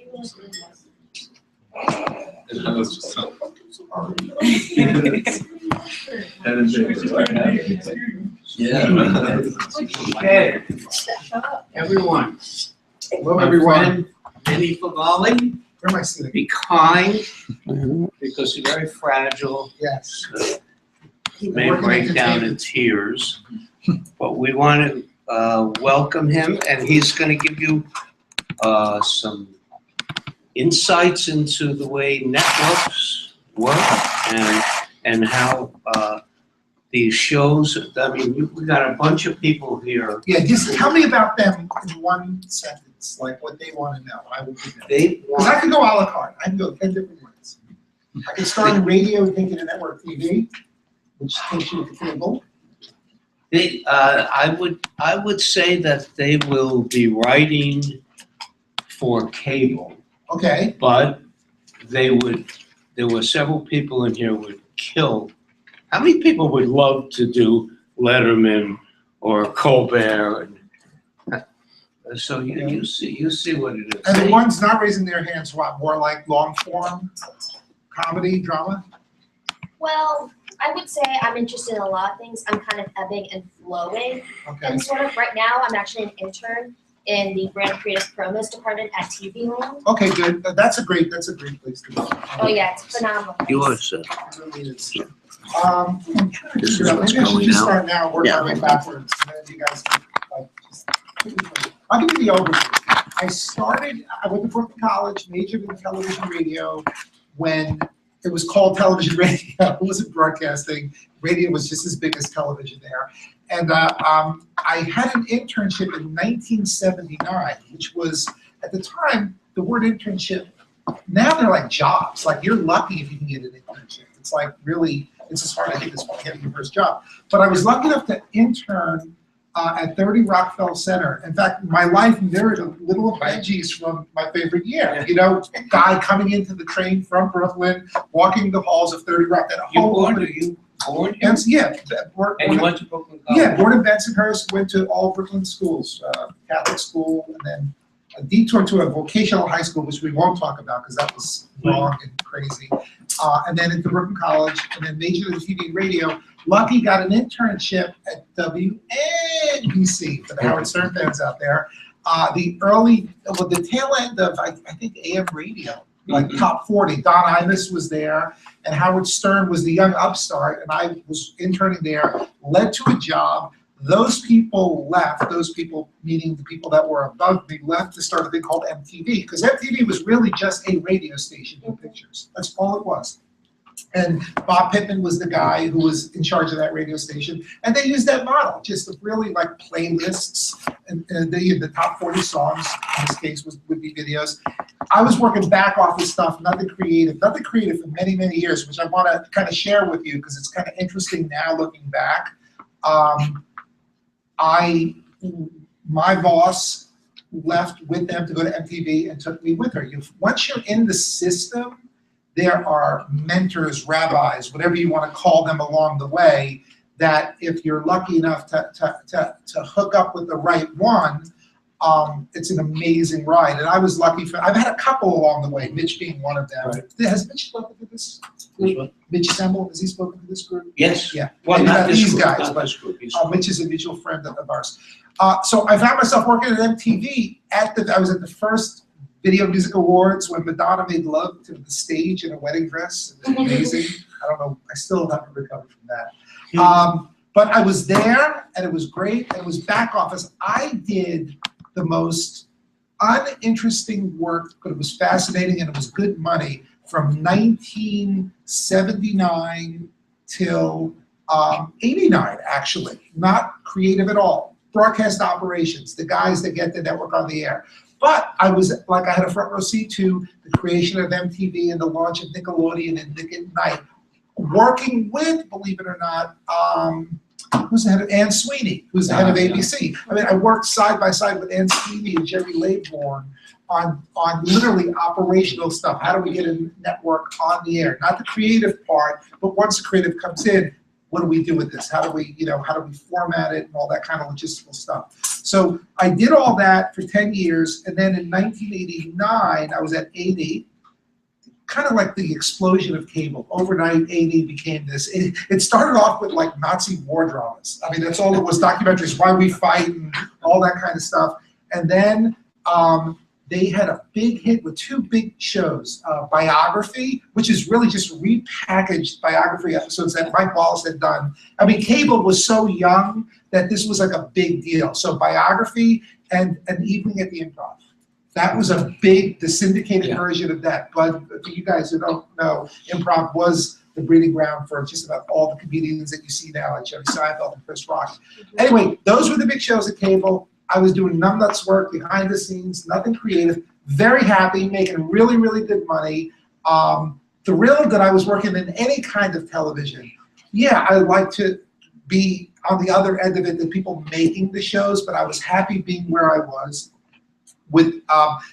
Okay, everyone. Hello, everyone. Vinnie Favale, Where am I sitting? be kind because you're very fragile. Yes. You may break down in tears, but we want to welcome him, and he's going to give you some insights into the way networks work and how these shows. I mean, we got a bunch of people here. Yeah, just tell me about them in one sentence, like what they want to know. I will give them. Because I can go a la carte. I can go 10 different ways. I can start in radio and take it to network TV, which takes you to cable. I would say that they will be writing for cable, Okay. but there were several people in here would kill. How many people would love to do Letterman or Colbert? So you see what it is. And the ones not raising their hands, what, more like long form comedy, drama? Well, I would say I'm interested in a lot of things. I'm kind of ebbing and flowing. Okay. And sort of right now, I'm actually an intern in the brand creative promos department at TV Land. Okay, good. That's a great place to go. Oh yeah, it's phenomenal. Yours, It really is. This is what's maybe I should going just out. start now, work my way backwards, and then you guys can, I'll give you the overview. I went to Brooklyn College, majored in television radio when it was called television radio. It wasn't broadcasting. Radio was just as big as television there. And I had an internship in 1979, which was, at the time, the word internship, now they're like jobs. Like, you're lucky if you can get an internship. It's like really, it's as hard, I think, as getting your first job. But I was lucky enough to intern at 30 Rockefeller Center. In fact, my life mirrored a little of Reggie's from my favorite year. You know, guy coming into the train from Brooklyn, walking the halls of 30 Rock. That You whole born? Are you born here? yeah. And you went to Brooklyn College? Yeah, born in Bensonhurst, went to all Brooklyn schools, Catholic school, and then a detour to a vocational high school, which we won't talk about because that was wrong and crazy. And then into Brooklyn College, and then majored in TV and radio. Lucky got an internship at WNBC, for the Howard Stern fans out there. The tail end of, I think, AM radio, like top 40. Don Imus was there, and Howard Stern was the young upstart, and I was interning there, led to a job. Those people left, those people, meaning the people that were above me, left to start a thing called MTV, because MTV was really just a radio station with pictures. That's all it was. And Bob Pittman was the guy who was in charge of that radio station. And they used that model, just playlists, and the top 40 songs, in this case, would be videos. I was working back office stuff, nothing creative for many, many years, which I want to kind of share with you because it's kind of interesting now looking back. My boss left with them to go to MTV and took me with her. Once you're in the system, there are mentors, rabbis, whatever you want to call them along the way, that if you're lucky enough to hook up with the right one, it's an amazing ride. And I was lucky I've had a couple along the way, Mitch being one of them. Right. Has Mitch spoken to this group? Mitch Semmel, has he spoken to this group? Yes. Yeah. Well, not these group, guys, not but this group. Mitch is a mutual friend of ours. So I found myself working at MTV I was at the first Video Music Awards when Madonna made love to the stage in a wedding dress. It was amazing. I don't know, I still haven't recovered from that. But I was there, and it was great, and it was back office. I did the most uninteresting work, but it was fascinating, and it was good money, from 1979 till 89, actually. Not creative at all. Broadcast operations, the guys that get the network on the air. But I had a front row seat to the creation of MTV and the launch of Nickelodeon and Nick at Night, working with, believe it or not, who's the head of Ann Sweeney, who's the head of ABC. I mean, I worked side by side with Ann Sweeney and Jerry Laybourne on literally operational stuff. How do we get a network on the air? Not the creative part, but once the creative comes in, what do we do with this? How do we, how do we format it and all that kind of logistical stuff. So I did all that for 10 years, and then in 1989, I was at 80. Kind of like the explosion of cable. Overnight, AD became this. It started off with like Nazi war dramas. I mean, that's all it was, documentaries, Why We Fight and all that kind of stuff. And then they had a big hit with 2 big shows, Biography, which is really just repackaged biography episodes that Mike Wallace had done. I mean, cable was so young that this was like a big deal. So Biography and An Evening at the Improv. That was a big, the syndicated version of that. But for you guys who don't know, improv was the breeding ground for just about all the comedians that you see now, like Jerry Seinfeld and Chris Rock. Anyway, those were the big shows at cable. I was doing numbnuts work behind the scenes, nothing creative, very happy, making really, really good money. Thrilled that I was working in any kind of television. Yeah, I like to be on the other end of it, the people making the shows, but I was happy being where I was with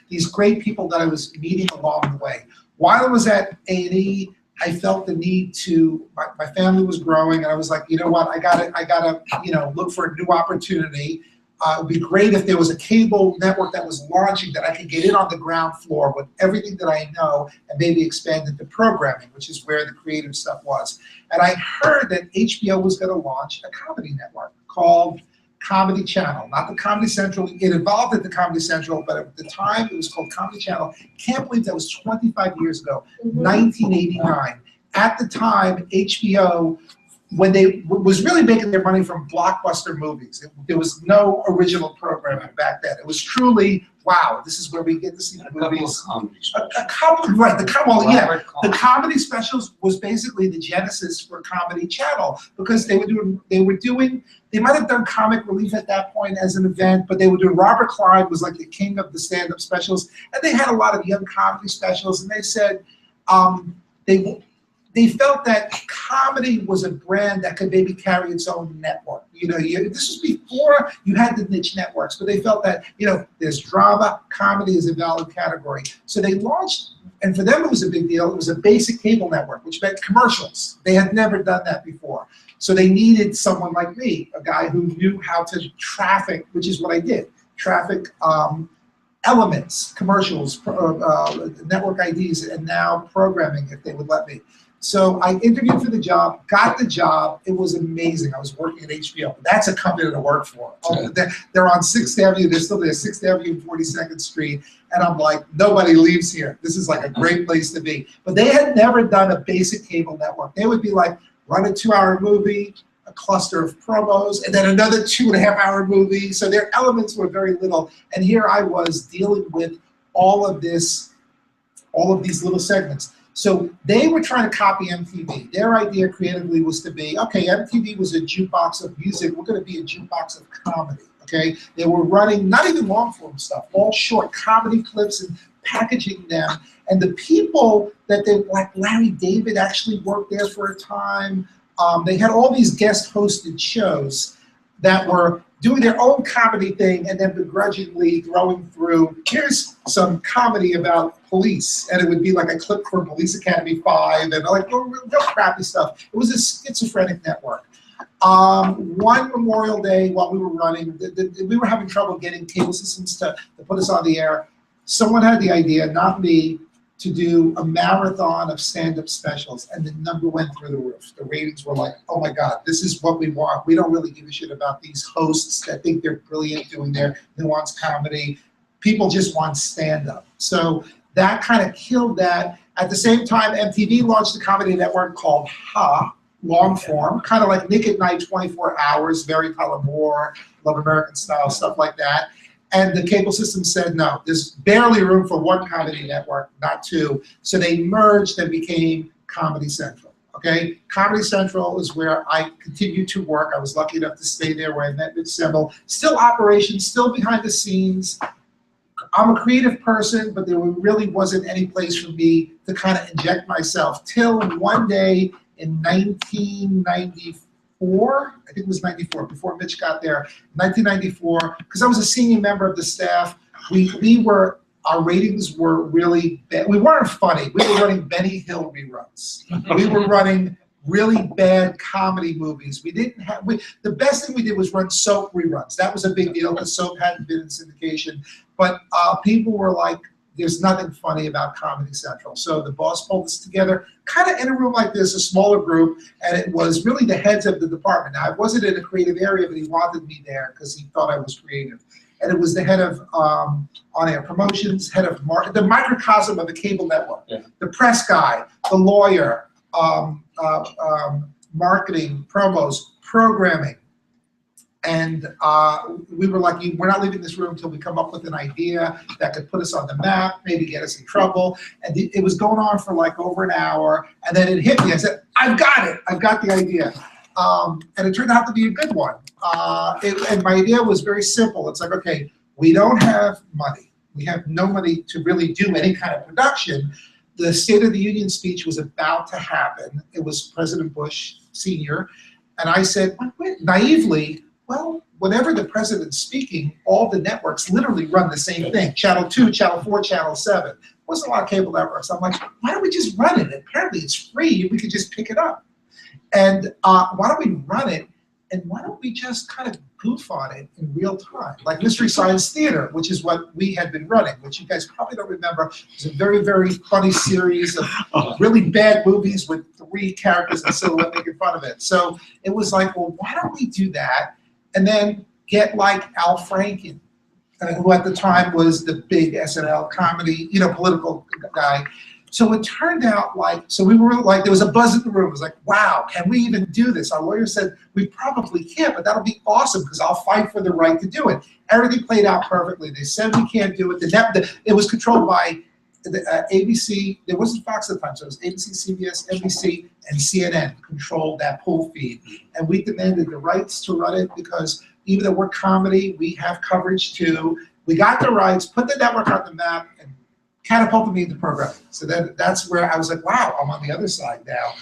these great people that I was meeting along the way. While I was at 80, I felt the need to, my family was growing, and I was like, you know what, I gotta look for a new opportunity. It would be great if there was a cable network that was launching that I could get in on the ground floor with everything that I know and maybe expand into programming, which is where the creative stuff was. And I heard that HBO was gonna launch a comedy network called Comedy Channel, not the Comedy Central. It evolved into Comedy Central, but at the time it was called Comedy Channel. Can't believe that was 25 years ago, 1989. At the time, HBO, when they was really making their money from blockbuster movies. There was no original programming back then. It was truly, wow, this is where we get to see the movies. A couple, right? The comedy specials was basically the genesis for Comedy Channel, because they might have done Comic Relief at that point as an event, but they were doing, Robert Klein was like the king of the stand-up specials, and they had a lot of young comedy specials, and they said they felt that comedy was a brand that could maybe carry its own network. This was before you had the niche networks, but they felt that, there's drama, comedy is a valid category. So they launched, and for them it was a big deal, it was a basic cable network, which meant commercials. They had never done that before. So they needed someone like me, a guy who knew how to traffic, which is what I did, traffic elements, commercials, network IDs, and now programming if they would let me. So I interviewed for the job, got the job. It was amazing. I was working at HBO. That's a company to work for. They're on 6th Avenue. They're still there, 6th Avenue and 42nd Street. And I'm like, nobody leaves here. This is like a great place to be. But they had never done a basic cable network. They would be like, run a 2-hour movie, a cluster of promos, and then another 2.5-hour movie. So their elements were very little. And here I was dealing with all of these little segments. So they were trying to copy MTV. Their idea creatively was to be, okay, MTV was a jukebox of music. We're going to be a jukebox of comedy, okay? They were running not even long-form stuff, all short comedy clips and packaging them. And the people that like Larry David actually worked there for a time. They had all these guest-hosted shows that were doing their own comedy thing and then begrudgingly throwing through, here's some comedy about police, and it would be like a clip from Police Academy 5 and like real crappy stuff. It was a schizophrenic network. One Memorial Day while we were running, we were having trouble getting cable systems to put us on the air. Someone had the idea, not me, to do a marathon of stand-up specials, and the number went through the roof. The ratings were like, oh my God, this is what we want. We don't really give a shit about these hosts that think they're brilliant doing their nuanced comedy. People just want stand-up. So that kind of killed that. At the same time, MTV launched a comedy network called Ha, long form, kind of like Nick at Night, 24 hours, very Tyler Moore, Love American Style, stuff like that. And the cable system said, no, there's barely room for one comedy network, not 2. So they merged and became Comedy Central, okay? Comedy Central is where I continued to work. I was lucky enough to stay there where I met Mitch Semmel. Still operations, still behind the scenes. I'm a creative person, but there really wasn't any place for me to kind of inject myself till one day in 1994. I think it was 94, before Mitch got there, 1994, because I was a senior member of the staff. Our ratings were really bad. We weren't funny. We were running Benny Hill reruns. We were running really bad comedy movies. We didn't have, the best thing we did was run soap reruns. That was a big deal because soap hadn't been in syndication. But people were like, there's nothing funny about Comedy Central. So the boss pulled us together, kind of in a room like this, a smaller group, and it was really the heads of the department. Now, I wasn't in a creative area, but he wanted me there because he thought I was creative. And it was the head of on-air promotions, head of the microcosm of the cable network, the press guy, the lawyer, marketing, promos, programming. And we were like, we're not leaving this room until we come up with an idea that could put us on the map, maybe get us in trouble. And it was going on for like over an hour. And then it hit me. I said, I've got it. I've got the idea. And it turned out to be a good one. And my idea was very simple. It's like, okay, we don't have money. We have no money to really do any kind of production. The State of the Union speech was about to happen. It was President Bush Sr. And I said, naively, well, whenever the president's speaking, all the networks literally run the same thing. Channel 2, Channel 4, Channel 7. There wasn't a lot of cable networks. I'm like, why don't we just run it? Apparently it's free. We could just pick it up. And why don't we run it? And why don't we just kind of goof on it in real time? Like Mystery Science Theater, which is what we had been running, which you guys probably don't remember. It was a very, very funny series of really bad movies with 3 characters in silhouette making fun of it. So it was like, well, why don't we do that? And then get like Al Franken, who at the time was the big SNL comedy, political guy. So it turned out like, so we were like, there was a buzz in the room. It was like, wow, can we even do this? Our lawyer said, we probably can't, but that'll be awesome because I'll fight for the right to do it. Everything played out perfectly. They said we can't do it. It was controlled by the ABC. There wasn't Fox at the time, so it was ABC, CBS, NBC, and CNN controlled that pull feed. And we demanded the rights to run it because even though we're comedy, we have coverage too. We got the rights, put the network on the map, and catapulted me into programming. So that's where I was like, wow, I'm on the other side now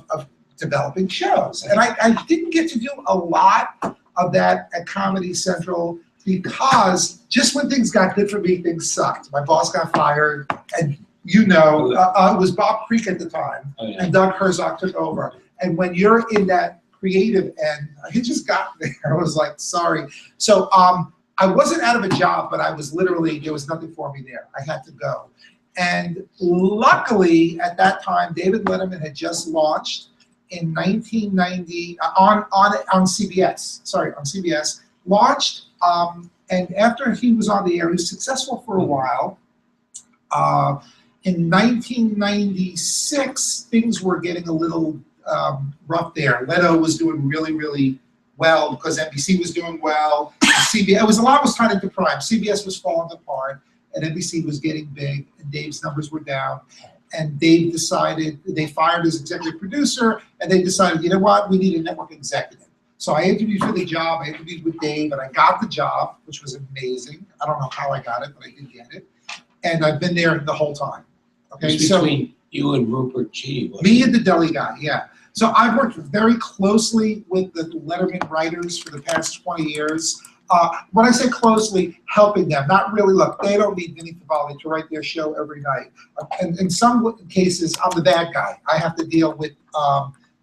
of developing shows. And I didn't get to do a lot of that at Comedy Central because just when things got good for me, things sucked. My boss got fired, and it was Bob Creek at the time, and Doug Herzog took over. And when you're in that creative end, he just got there. I was like, sorry. So I wasn't out of a job, but I was literally, there was nothing for me there. I had to go. And luckily, at that time, David Letterman had just launched in 1990 on CBS, launched. And after he was on the air, he was successful for a while. In 1996, things were getting a little rough there. Leto was doing really, really well because NBC was doing well. CBS, a lot was tied into Prime. CBS was falling apart, and NBC was getting big, and Dave's numbers were down. And Dave decided, they fired his executive producer, and they decided, you know what, we need a network executive. So I interviewed for the job, I interviewed with Dave, and I got the job, which was amazing. I don't know how I got it, but I did get it. And I've been there the whole time. Okay, so between you and Rupert G. Me and the deli guy, yeah. So I've worked very closely with the Letterman writers for the past 20 years. When I say closely, helping them, not really, look, they don't need Vinnie Favale to write their show every night. And in some cases, I'm the bad guy. I have to deal with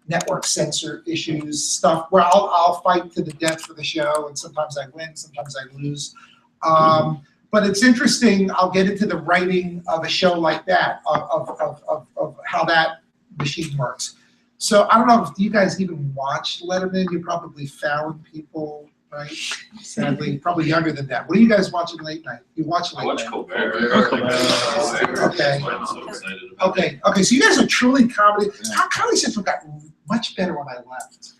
network censor issues, stuff where I'll fight to the death for the show, and sometimes I win, sometimes I lose. But it's interesting, I'll get into the writing of a show like that, of how that machine works. So I don't know if you guys even watched Letterman. You probably found people, right? Sadly, probably younger than that. What are you guys watching late night? You watch late night? Colbert. Okay. I'm so excited about it. Okay. So you guys are truly comedy. Comedy Central got much better when I left.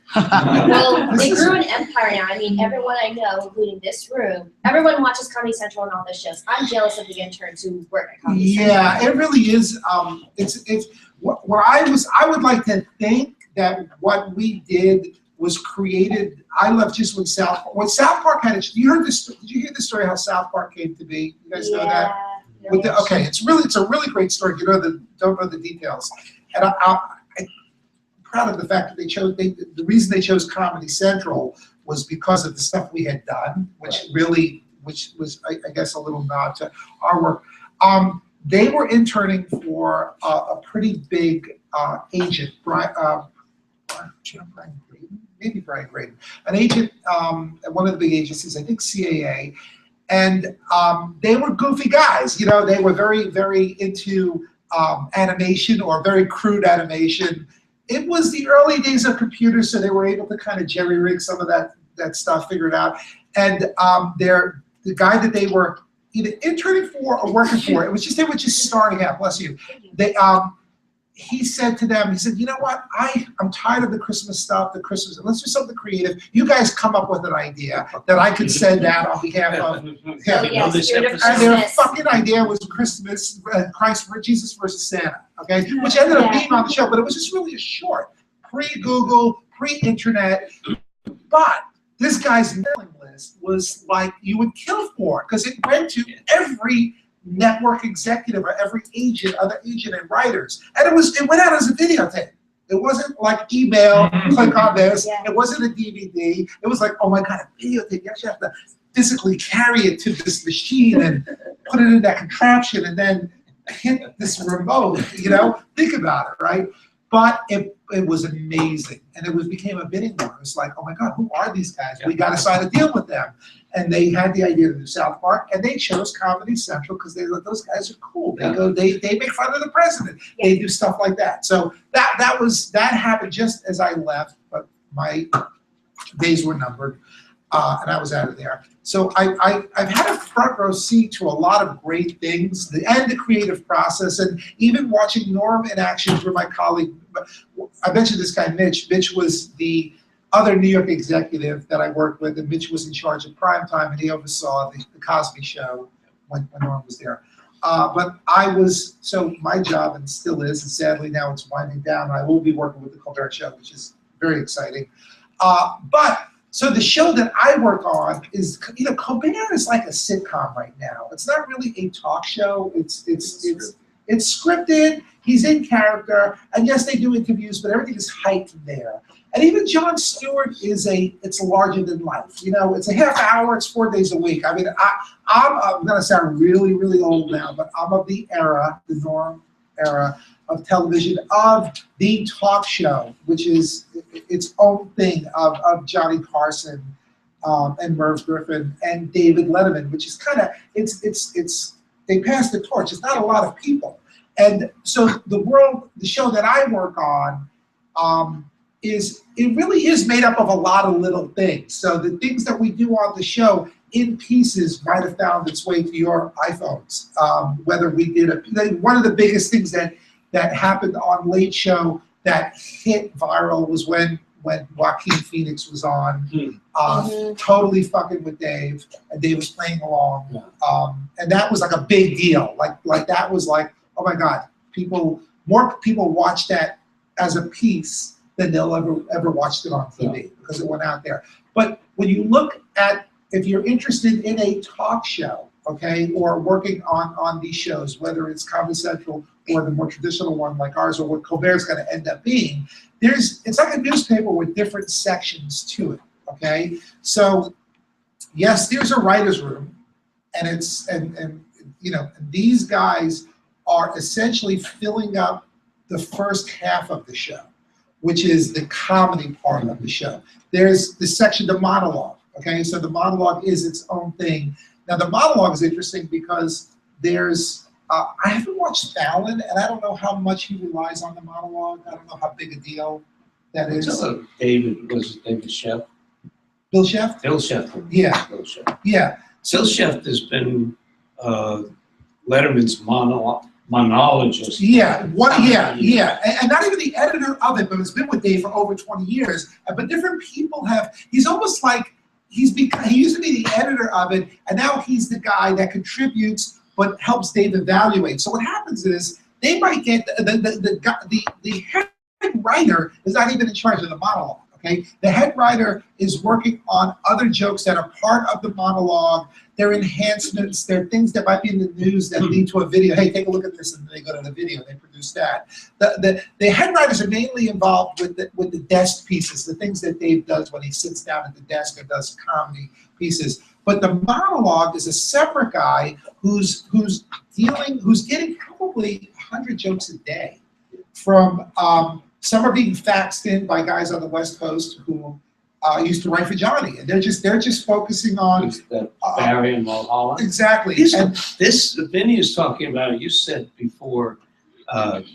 Well, they grew an empire now. I mean, everyone I know, including this room, everyone watches Comedy Central and all the shows. I'm jealous of the interns who work at Comedy Central. Yeah, it really is. It's where I would like to think that what we did was created. I left just when South Park had it. Did you hear the story how South Park came to be? You guys know that? Okay, it's a really great story. You don't know the details, and I'm proud of the fact that the reason they chose Comedy Central was because of the stuff we had done, which was I guess a little nod to our work. They were interning for a pretty big agent, maybe Brian Graydon, an agent at one of the big agencies, I think CAA, and they were goofy guys. You know, they were very, very into animation or very crude animation. It was the early days of computers, so they were able to kind of jerry-rig some of that stuff, figure it out. And the guy that they were either interning for or working for, they were just starting out, bless you. He said to them, he said, you know what, I'm tired of the Christmas stuff, let's do something creative. You guys come up with an idea that I could send out on behalf of him. Oh, yes, Spirit of And their Christmas. fucking idea was Christmas, Jesus versus Santa, okay? Which ended up being on the show, but it was just really a short, pre-Google, pre-internet. But this guy's mailing list was like you would kill for, because it went to every network executive or every other agent and writers. And it went out as a videotape. It wasn't like email, click on this. Yeah. It wasn't a DVD. It was like, oh my God, a videotape. You actually have to physically carry it to this machine and put it in that contraption and then hit this remote, you know? Think about it, right? But it was amazing. And it became a bidding war. It's like, oh my God, who are these guys? We got to sign a deal with them. And they had the idea to do South Park, and they chose Comedy Central because they thought those guys are cool. They make fun of the president. They do stuff like that. So that happened just as I left, but my days were numbered, and I was out of there. So I've had a front row seat to a lot of great things, and the creative process, and even watching Norm in action for my colleague. I mentioned this guy, Mitch. Mitch was the other New York executive that I worked with, and Mitch was in charge of primetime, and he oversaw the Cosby Show when Norm was there. But so my job, and still is, and sadly now it's winding down, I will be working with the Colbert Show, which is very exciting. So the show that I work on is, you know, Colbert is like a sitcom right now. It's not really a talk show. It's scripted. He's in character, and yes, they do interviews, but everything is heightened there. And even Jon Stewart it's larger than life. You know, it's a half hour. It's 4 days a week. I mean, I'm going to sound really, really old now, but I'm of the Norm era of television, of the talk show, which is its own thing, of Johnny Carson and Merv Griffin and David Letterman, which is kind of, they passed the torch. It's not a lot of people. And so the show that I work on, it really is made up of a lot of little things. So the things that we do on the show in pieces might have found its way to your iPhones. Whether we did one of the biggest things that happened on Late Show that hit viral was when Joaquin Phoenix was on, totally fucking with Dave, and Dave was playing along, and that was like a big deal. Like that was like, oh my God, more people watched that as a piece than they'll ever watched it on TV because it went out there. But when you look at, if you're interested in a talk show, okay, or working on these shows, whether it's Comedy Central or the more traditional one like ours, or what Colbert's going to end up being, it's like a newspaper with different sections to it, okay? So yes, there's a writer's room, and you know, these guys are essentially filling up the first half of the show, which is the comedy part of the show. There's the section, the monologue, okay? So the monologue is its own thing. Now the monologue is interesting because there's, I haven't watched Fallon, and I don't know how much he relies on the monologue. I don't know how big a deal that is. David Chef? Bill Sheff? Bill Chef. Yeah. Bill Chef. Yeah. Bill Chef has been Letterman's monologist. Yeah, and not even the editor of it, but it's been with Dave for over 20 years. But different people he's almost like, he used to be the editor of it, and now he's the guy that contributes but helps Dave evaluate. So what happens is, they might get, the head writer is not even in charge of the monologue, okay? The head writer is working on other jokes that are part of the monologue. They're enhancements, they're things that might be in the news that lead to a video. Hey, take a look at this, and then they go to the video, they produce that. The head writers are mainly involved with the desk pieces, the things that Dave does when he sits down at the desk and does comedy pieces. But the monologue is a separate guy who's getting probably 100 jokes a day some are being faxed in by guys on the West Coast who used to write for Johnny, and they're just focusing on Who's that, Barry and Mulholland? exactly. These And This, Vinnie is talking about, you said before, when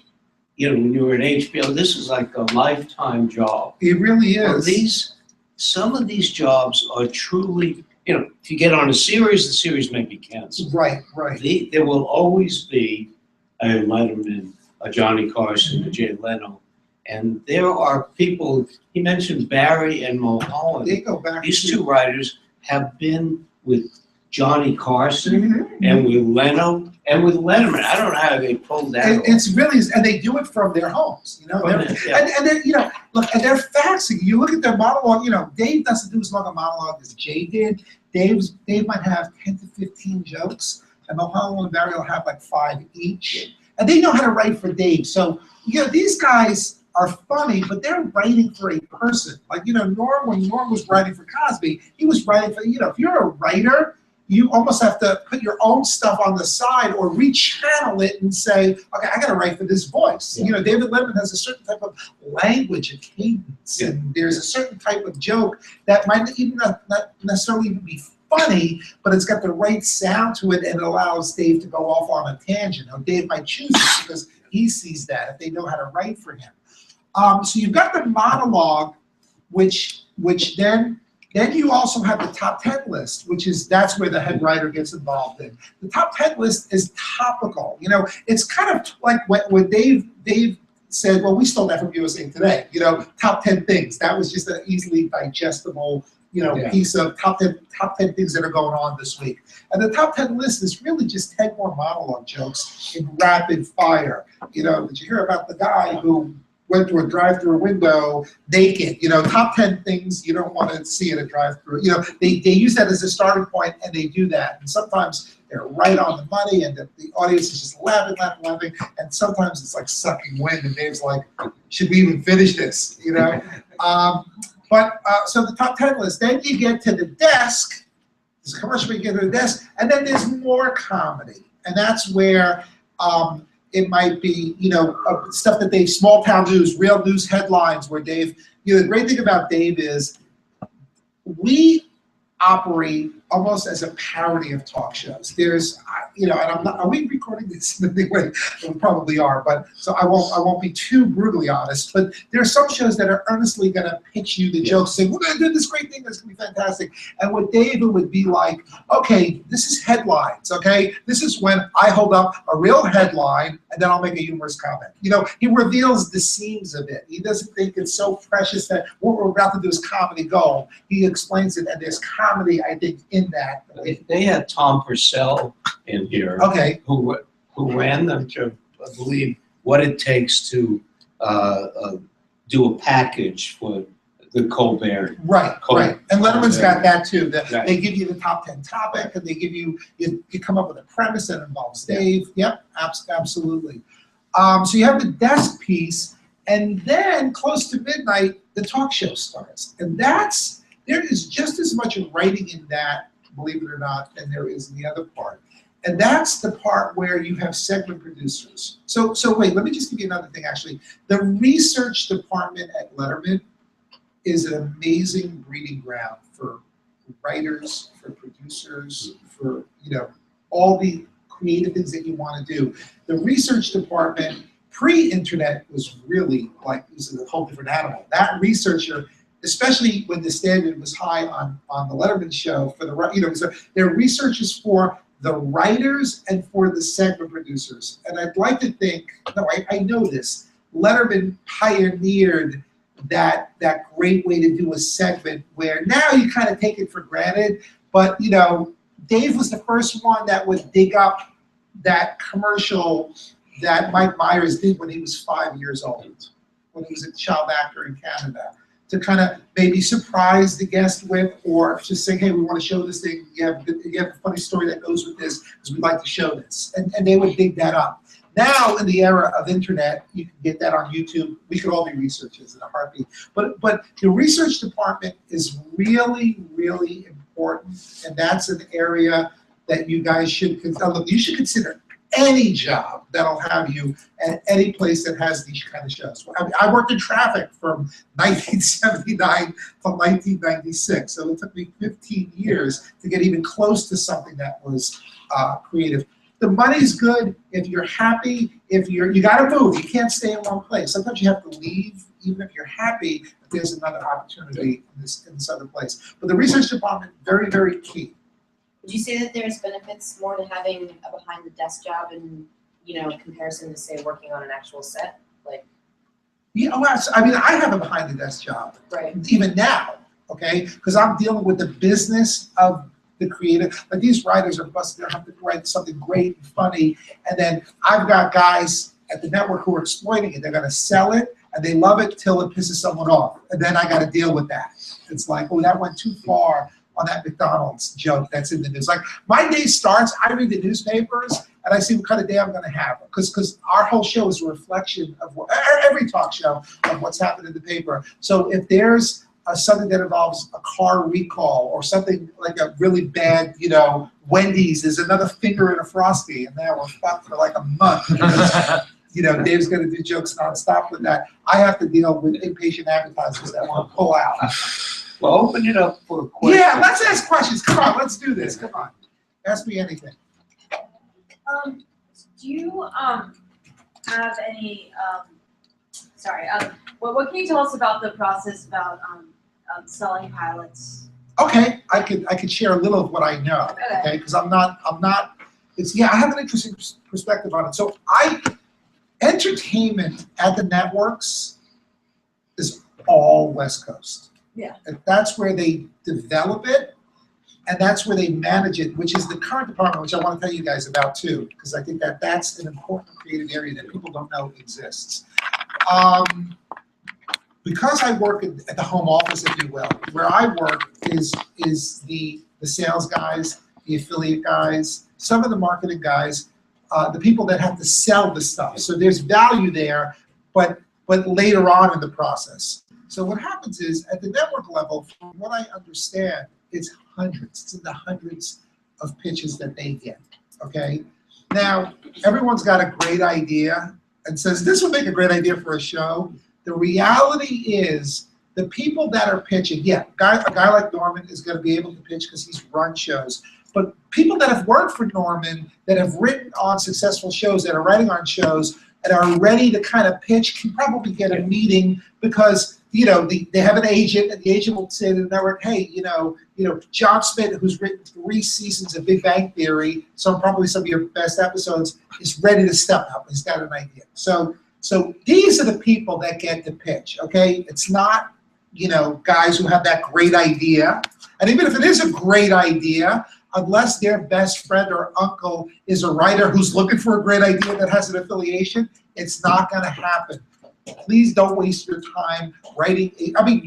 you were at HBO, this is like a lifetime job. it really Well, is. some of these jobs are truly, if you get on a series, the series may be canceled. Right. There will always be a Letterman, a Johnny Carson, a Jay Leno, and there are people, he mentioned Barry and Mulholland. They go back. These two writers have been with Johnny Carson Mhm. and with Leno and with Letterman. I don't know how they pulled that off. It's really, and they do it from their homes, Yeah. And they're, look, and they're faxing. You look at their monologue, Dave doesn't do as long a monologue as Jay did. Dave might have 10 to 15 jokes, and Mulholland and Barry will have like 5 each. And they know how to write for Dave. So, these guys are funny, but they're writing for a person. Like, Norm, when Norm was writing for Cosby, he was writing for, if you're a writer, you almost have to put your own stuff on the side or rechannel it and say, okay, I got to write for this voice. Yeah. David Letterman has a certain type of language and cadence, Yeah. and there's a certain type of joke that might even not necessarily even be funny, but it's got the right sound to it, and it allows Dave to go off on a tangent. Now, Dave might choose it because he sees that if they know how to write for him. So you've got the monologue, which then you also have the top 10 list, that's where the head writer gets involved in. The top 10 list is topical. It's kind of like when Dave said, well, we stole that from USA Today, top 10 things. That was just an easily digestible, Yeah. piece of top 10 things that are going on this week. And the top 10 list is really just 10 more monologue jokes in rapid fire. Did you hear about the guy who went to a drive-through window naked? Top 10 things you don't want to see at a drive-through. They use that as a starting point, and they do that. And sometimes they're right on the money, and the audience is just laughing. And sometimes it's like sucking wind, and Dave's like, should we even finish this? So the top 10 list, then you get to the desk. There's a commercial, you get to the desk, and then there's more comedy. And that's where it might be, stuff that Dave, small town news, real news headlines where Dave, the great thing about Dave is we operate almost as a parody of talk shows. There's, and I'm not, are we recording this in any way? We probably are, but so I won't be too brutally honest, but there are some shows that are earnestly gonna pitch you the jokes, saying, we're gonna do this great thing, that's gonna be fantastic. And with Dave, it would be like, okay, this is headlines, okay? This is when I hold up a real headline and then I'll make a humorous comment. He reveals the seams of it. He doesn't think it's so precious that what we're about to do is comedy gold. He explains it, and there's comedy, I think, in that. They had Tom Purcell in here, Okay. who ran them to, I believe, what it takes to do a package for the Colbert. Right. And Letterman's got that too. Right. They give you the top 10 topic, and they give you come up with a premise that involves Dave. Yep, absolutely. So you have the desk piece, and then close to midnight, the talk show starts. And there is just as much writing in that, believe it or not, than there is in the other part. And that's the part where you have segment producers. So wait, let me just give you another thing, actually. The research department at Letterman is an amazing breeding ground for writers, for producers, for all the creative things that you want to do. The research department pre-internet was really like, it was a whole different animal. That researcher, especially when the standard was high on the Letterman show, for the so there are researchers for the writers and for the segment producers. And I'd like to think, no, I know this, Letterman pioneered that great way to do a segment where now you kind of take it for granted, but Dave was the first one that would dig up that commercial that Mike Myers did when he was 5 years old, when he was a child actor in Canada, to kind of maybe surprise the guest with, or just saying, hey, we want to show this thing, you have a funny story that goes with this, because we'd like to show this. And they would dig that up. Now, in the era of internet, you can get that on YouTube. We could all be researchers in a heartbeat. But the research department is really, really important, and that's an area that you guys should consider. Look, you should consider any job that'll have you at any place that has these kind of shows. I mean, I worked in traffic from 1979 to 1996, so it took me 15 years to get even close to something that was creative. The money's good if you're happy. If you got to move, you can't stay in one place. Sometimes you have to leave, even if you're happy. If there's another opportunity in this other place. But the research department, very, very key. Would you say that there's benefits more to having a behind the desk job in comparison to say working on an actual set? Like, Yeah, well, I mean, I have a behind the desk job, right. even now, okay? Because I'm dealing with the business of the creative. Like these writers are busted, they have to write something great and funny, and then I've got guys at the network who are exploiting it. They're gonna sell it, and they love it till it pisses someone off, and then I gotta deal with that. It's like, oh, that went too far on that McDonald's joke that's in the news. Like, my day starts, I read the newspapers, and I see what kind of day I'm gonna have. Because our whole show is a reflection of what, every talk show, of what's happened in the paper. So if there's something that involves a car recall or something like a really bad, Wendy's is another finger in a Frosty, and now we're fucked for like a month. Because, Dave's gonna do jokes nonstop with that. I have to deal with impatient advertisers that want to pull out. Well, open it up for questions. Yeah, let's ask questions. Come on, let's do this. Come on. Ask me anything. Do you have any what can you tell us about the process about selling pilots? Okay, I could share a little of what I know. Okay, because I'm not. I have an interesting perspective on it. So entertainment at the networks is all West Coast. Yeah. And that's where they develop it, and that's where they manage it, which is the current department, which I want to tell you guys about too, because I think that's an important creative area that people don't know exists. Because I work at the home office, if you will, where I work is the sales guys, the affiliate guys, some of the marketing guys, the people that have to sell the stuff. So there's value there, but later on in the process. So what happens is, at the network level, from what I understand, it's in the hundreds of pitches that they get, okay? Now, everyone's got a great idea and says, this would make a great idea for a show. The reality is, the people that are pitching, a guy like Norman is gonna be able to pitch because he's run shows. But people that have worked for Norman, that have written on successful shows, that are writing on shows, and are ready to kind of pitch, can probably get a meeting because they have an agent, and the agent will say to the network, hey, John Smith, who's written 3 seasons of Big Bang Theory, so probably some of your best episodes, is ready to step up. He's got an idea. So these are the people that get to pitch, okay? It's not, guys who have that great idea. And even if it is a great idea, unless their best friend or uncle is a writer who's looking for a great idea that has an affiliation, it's not gonna happen. Please don't waste your time writing.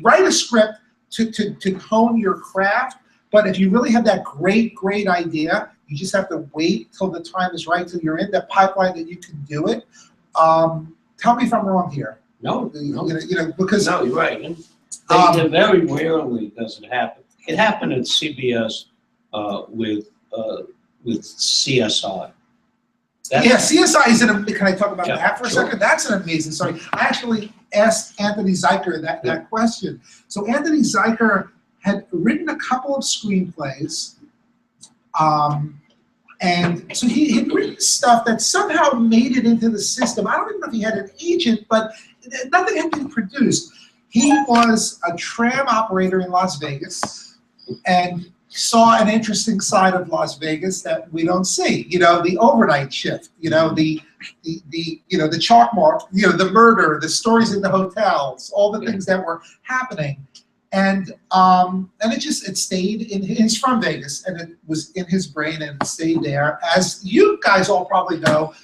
Write a script to hone your craft, but if you really have that great idea, you just have to wait till the time is right, till you're in the pipeline that you can do it. Tell me if I'm wrong here. No. Because No, you're right. And very rarely does it happen. It happened at CBS with CSI. CSI is can I talk about that for a sure. second? That's an amazing story. I actually asked Anthony Zeiker that question. So Anthony Zeiker had written a couple of screenplays, and so he had written stuff that somehow made it into the system. I don't even know if he had an agent, but nothing had been produced. He was a tram operator in Las Vegas, and saw an interesting side of Las Vegas that we don't see. The overnight shift. The chalk mark. The murder, the stories in the hotels, all the things that were happening, and it stayed in. He's from Vegas, and it was in his brain, and it stayed there. As you guys all probably know,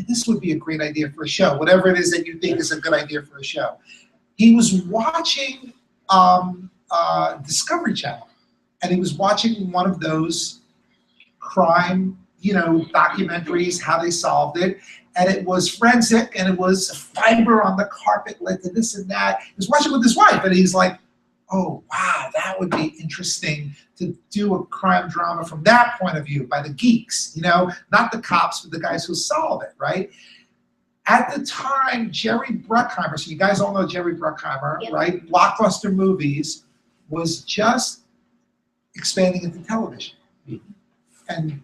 this would be a great idea for a show. Whatever it is that you think is a good idea for a show. He was watching Discovery Channel. And he was watching one of those crime, documentaries, how they solved it. And it was forensic, and it was fiber on the carpet led to this and that. He was watching with his wife, and he's like, oh, wow, that would be interesting to do a crime drama from that point of view by the geeks, you know, not the cops, but the guys who solve it, right? At the time, Jerry Bruckheimer, so you guys all know Jerry Bruckheimer, Yep. right? Blockbuster Movies was just expanding into television. And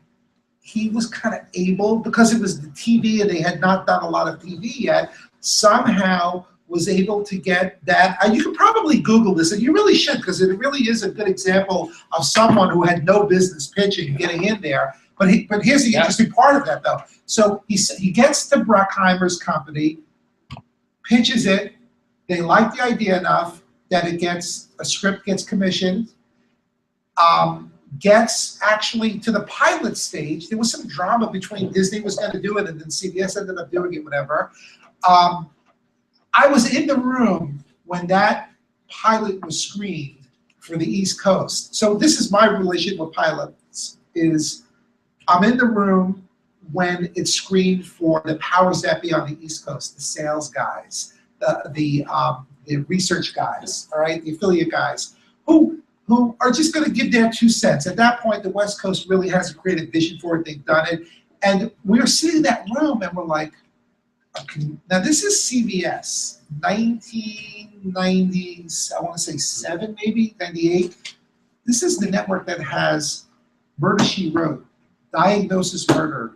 he was kind of able, because it was the TV and they had not done a lot of TV yet, somehow was able to get that. You could probably Google this, and you really should, because it really is a good example of someone who had no business pitching, getting in there. But here's the interesting part of that, though. So he gets to Bruckheimer's company, pitches it. They like the idea enough that a script gets commissioned. Gets actually to the pilot stage. There was some drama between Disney was going to do it and then CBS ended up doing it, whatever. I was in the room when that pilot was screened for the East Coast. So this is my relationship with pilots, is I'm in the room when it's screened for the powers that be on the East Coast, the sales guys, the research guys, all right, the affiliate guys, who are just going to give their 2 cents. At that point, the West Coast really has a creative vision for it. They've done it. And we were sitting in that room and we're like, okay, now this is CBS, 1990s, I want to say 7 maybe, 98. This is the network that has Murder, She Wrote, Diagnosis Murder,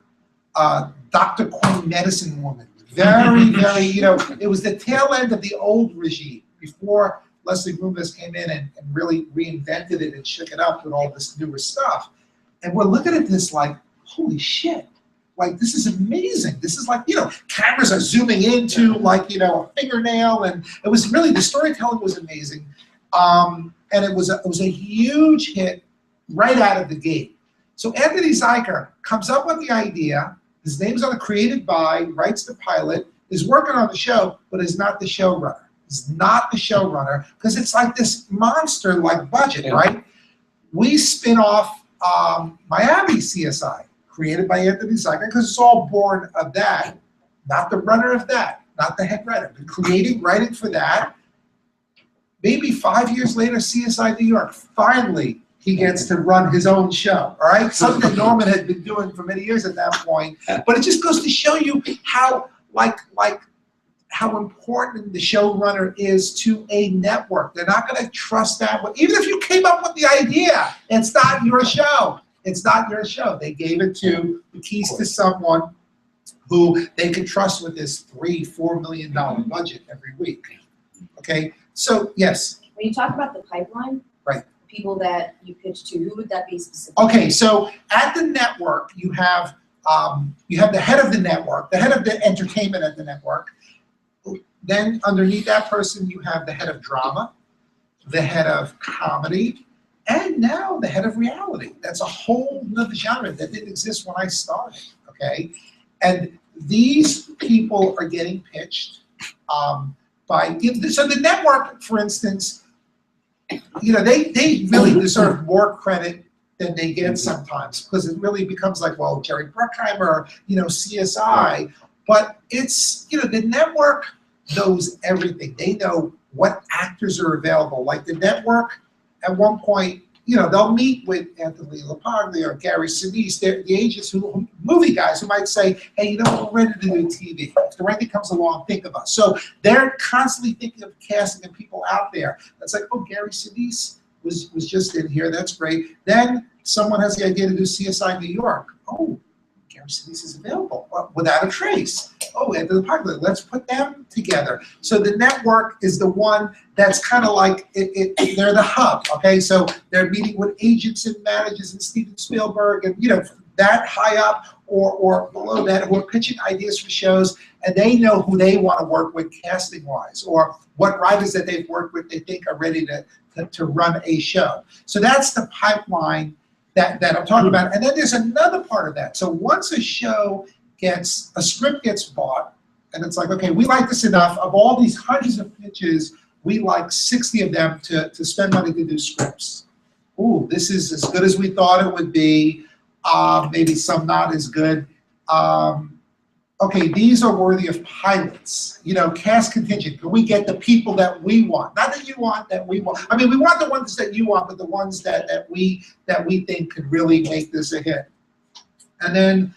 Dr. Quinn, Medicine Woman. Very, very, you know, it was the tail end of the old regime before Leslie Loomis came in and really reinvented it and shook it up with all this newer stuff. And we're looking at this like, holy shit, like this is amazing. This is like, you know, cameras are zooming into like, you know, a fingernail, and it was really, the storytelling was amazing. And it was a huge hit right out of the gate. So Anthony Zuiker comes up with the idea. His name's on it, created by, writes the pilot, is working on the show, but is not the showrunner. Is not the showrunner, because it's like this monster like budget, right? We spin off Miami CSI, created by Anthony Zuiker, because it's all born of that, not the runner of that, not the head writer, but writing for that. Maybe 5 years later, CSI New York, finally he gets to run his own show, all right? Something Norman had been doing for many years at that point. But it just goes to show you how, how important the showrunner is to a network. They're not going to trust that one. Even if you came up with the idea, it's not your show. It's not your show. They gave it to the keys to someone who they could trust with this $3-4 million budget every week. Okay, so yes. When you talk about the pipeline, Right. People that you pitch to, who would that be specifically? Okay, so at the network, you have the head of the network, the head of the entertainment at the network. Then underneath that person, you have the head of drama, the head of comedy, and now the head of reality. That's a whole nother genre that didn't exist when I started, okay? And these people are getting pitched so the network, for instance, you know, they really deserve more credit than they get sometimes, because it really becomes like, well, Jerry Bruckheimer, you know, CSI, but it's, you know, the network knows everything. They know what actors are available. Like the network, at one point, you know, they'll meet with Anthony LaPaglia or Gary Sinise, the agents, movie guys who might say, hey, you know what, we're ready to do TV. If the right thing comes along, think of us. So they're constantly thinking of casting and people out there. That's like, oh, Gary Sinise was just in here. That's great. Then someone has the idea to do CSI New York. Oh, Gary Sinise is available without a trace. Oh, Anthony LaPaglia, let's put them together. So the network is the one that's kind of like, they're the hub, okay? So they're meeting with agents and managers and Steven Spielberg and, you know, that high up or below that who are pitching ideas for shows, and they know who they want to work with casting-wise or what writers that they've worked with they think are ready to run a show. So that's the pipeline that I'm talking about. And then there's another part of that. So once a script gets bought, and it's like, okay, we like this enough. Of all these hundreds of pitches, we like 60 of them to spend money to do scripts. Ooh, this is as good as we thought it would be. Maybe some not as good. okay, these are worthy of pilots, you know, cast contingent. Can we get the people that we want? Not that you want, that we want. I mean, we want the ones that you want, but the ones that we think could really make this a hit. And then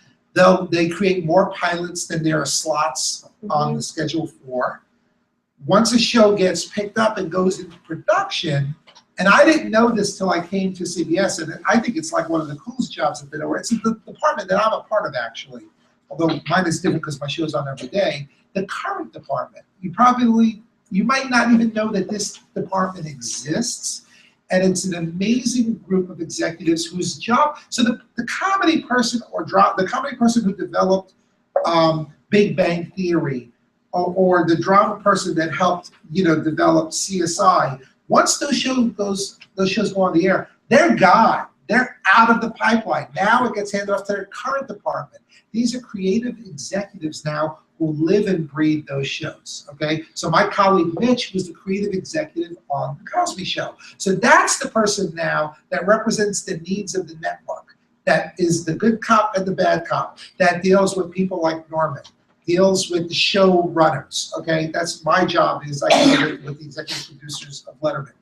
they create more pilots than there are slots on the schedule for. Once a show gets picked up and goes into production, and I didn't know this till I came to CBS, and I think it's like one of the coolest jobs I've been over. It's the department that I'm a part of, actually. Although mine is different because my show's on every day. The current department, you might not even know that this department exists, and it's an amazing group of executives whose job. So the comedy person the comedy person who developed Big Bang Theory, or the drama person that helped develop CSI. Once those shows go on the air, they're gone. They're out of the pipeline. Now it gets handed off to their current department. These are creative executives now who live and breathe those shows, okay? So my colleague Mitch was the creative executive on The Cosby Show. So that's the person now that represents the needs of the network, that is the good cop and the bad cop, that deals with people like Norman, deals with the show runners, okay? That's my job, is I deal with the executive producers of Letterman.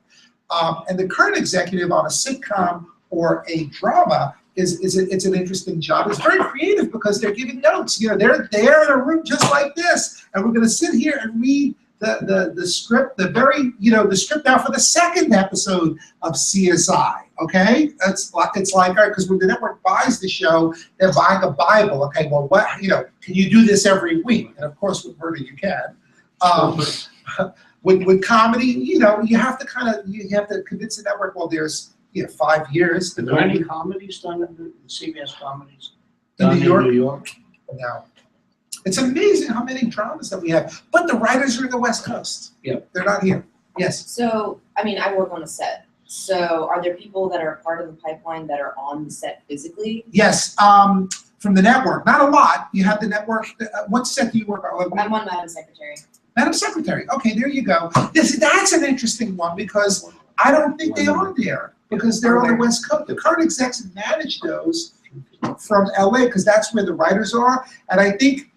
And the current executive on a sitcom or a drama it's an interesting job. It's very creative because they're giving notes. They're there in a room just like this, and we're going to sit here and read the script, the script now for the second episode of CSI. Okay, it's like because when the network buys the show, they're buying a Bible. Okay, well, can you do this every week? And of course, with Murder you can. With comedy, you have to convince the network. Well, there's 5 years. Are there any comedies done in the CBS comedies? In Done New York? No. It's amazing how many dramas that we have. But the writers are in the West Coast. Yeah. They're not here. Yes. So, I work on a set. So are there people that are part of the pipeline that are on the set physically? Yes. From the network. Not a lot. You have the network. What set do you work on? I'm on Madam Secretary. Madam Secretary. Okay, there you go. That's an interesting one because I don't think they are there. Because they're on the West Coast. The current execs manage those from LA because that's where the writers are. And I think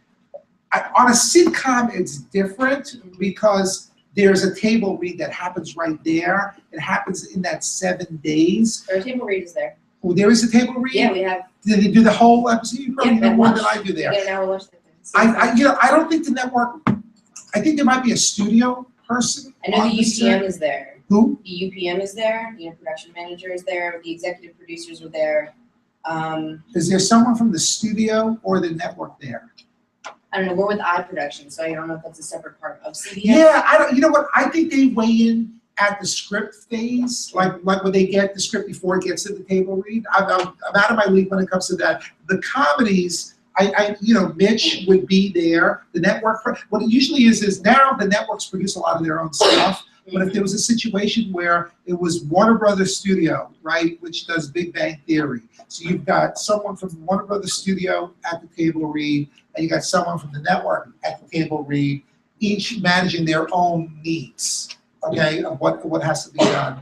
on a sitcom it's different because there's a table read that happens right there. It happens in that 7 days. Our table read is there. Oh, there is a table read? Yeah, we have. Did they do the whole episode? You probably know more than I do there. We get an hour lunch. I don't think the network. I think there might be a studio person. I know the UPM is there. Who? The UPM is there, the production manager is there, the executive producers are there. Is there someone from the studio or the network there? I don't know, we're with iProduction, so I don't know if that's a separate part of CBS. Yeah, you know what, I think they weigh in at the script phase, like when they get the script before it gets to the table read. I'm out of my league when it comes to that. The comedies, Mitch would be there. The network, what it usually is now the networks produce a lot of their own stuff. But if there was a situation where it was Warner Brothers Studio, right, which does Big Bang Theory, so you've got someone from Warner Brothers Studio at the table read, and you got someone from the network at the table read, each managing their own needs, okay, of what has to be done.